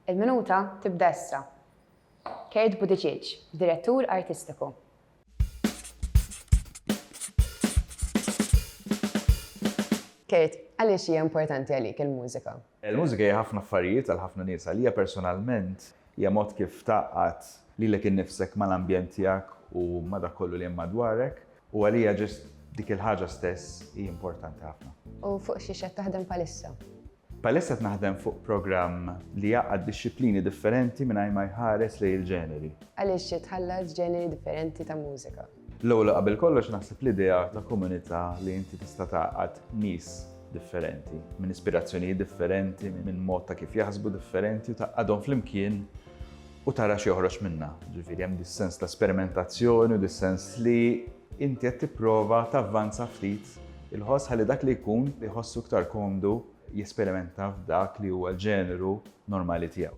Il-minuta tibda issa. Kate Buttigieg, direttur artistiku. Kate, għaliex hija importanti għalik il-mużika? Il-mużika hija ħafna affarijiet għal ħafna nies. Għalija personalment hija mod kif taqqat lilek innifsek mal-ambjent tiegħek u ma dak kollu li hemm madwarek u għalija ġest dik il-ħaġa stess hija importanti ħafna. U fuq xi qed taħdem bħalissa? Palissa qed naħdem fuq programm li jaqgħad disċiplini differenti mingħajr ma jħares lejn il-ġeneri. Għaliex xi tħallas ġeneri differenti ta' mużika? L-ewwel qabel kollox naħseb l-idea ta' komunità li inti tista' taqgħad nies differenti, minn ispirazzjonijiet differenti, minn mod ta' kif jaħsbu differenti u taqgħadhom flimkien u tara xi joħroġ minnha. Ġifieri hemm dis-sens ta' sperimentazzjoni u dis-sens li inti qed tipprova tavvanza ftit il-ħoss ħalli dak li jkun li jħossu iktar komdu jesperimenta f'dak li huwa l-ġeneru normali tiegħu.